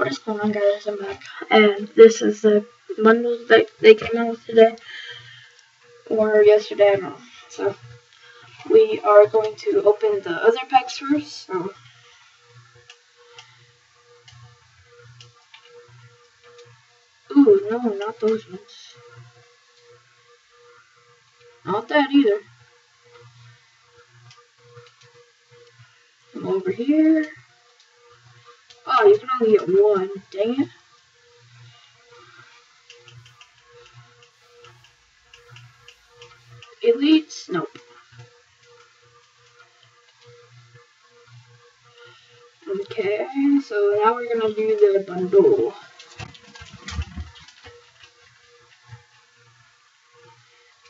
What is going on, guys? I'm back, and this is the bundles that they came out with today, or yesterday, I don't know. So, we are going to open the other packs first, so... Ooh, no, not those ones. Not that either. Come over here. Oh, you can only get one. Dang it. Elites? Nope. Okay, so now we're gonna do the bundle.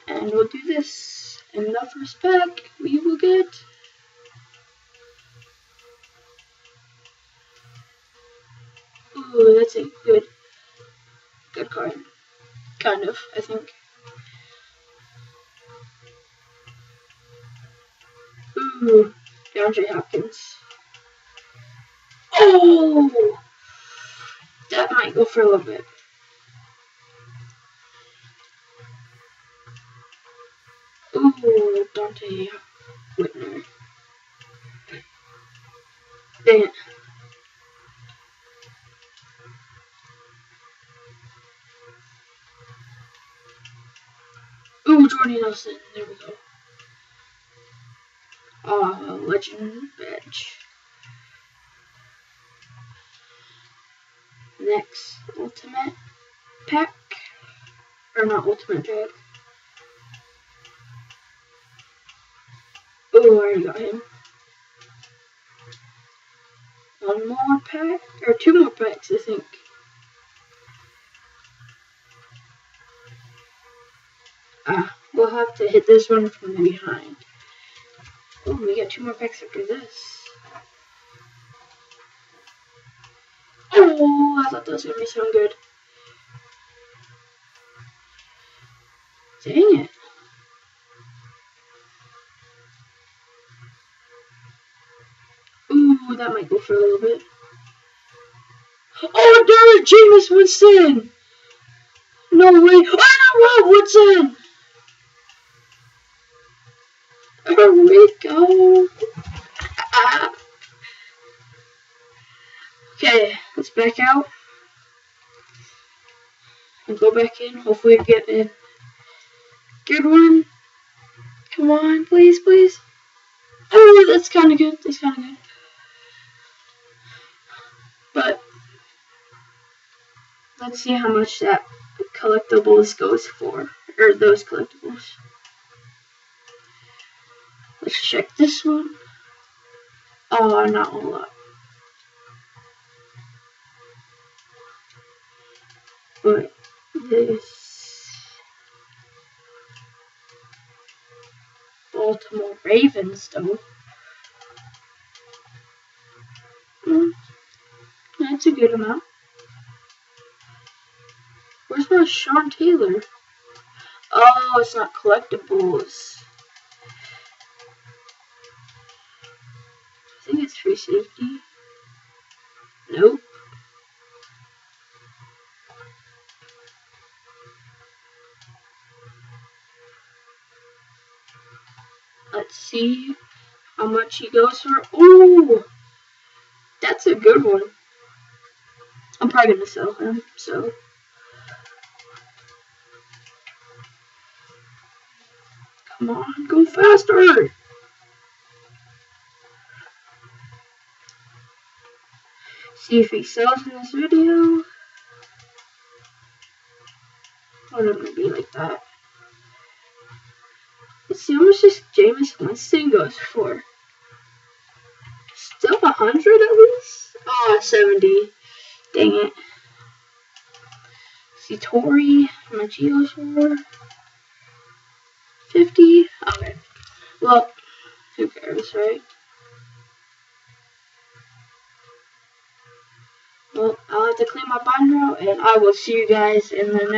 And we'll do this. In the first pack, we will get... Ooh, that's a good card. Kind of, I think. Ooh, DeAndre Hopkins. Oh! That might go for a little bit. Ooh, Dante Whitner. Dang it. Ooh, Jordy Nelson. There we go. Legend badge. Next, ultimate pack. Or not ultimate pack. Ooh, I already got him. One more pack, or two more packs, I think. We'll have to hit this one from behind. Oh, we got two more packs after this. Oh, I thought that was gonna be so good. Dang it. Ooh, that might go for a little bit. Oh, darn it, Jameis Winston! No way. Oh, Rob Woodson! There we go. Okay, let's back out. And go back in. Hopefully we get a good one. Come on, please, please. Oh, that's kind of good. That's kind of good. But let's see how much that collectibles goes for. Or those collectibles. Let's check this one. Oh, not a lot. But this Baltimore Ravens, though. That's a good amount. Where's my Sean Taylor? Oh, it's not collectibles. I think it's free safety. Nope. Let's see how much he goes for. Ooh! That's a good one. I'm probably gonna sell him, so. Come on, go faster! See if he sells in this video. Oh, it might be like that. Let's see how much this Jameis Winston goes for. Still 100 at least? Oh, 70. Dang it. See Torrey, how much he goes for? 50? Okay. Well, who cares, right? Well, I'll have to clean my bundle, and I will see you guys in the next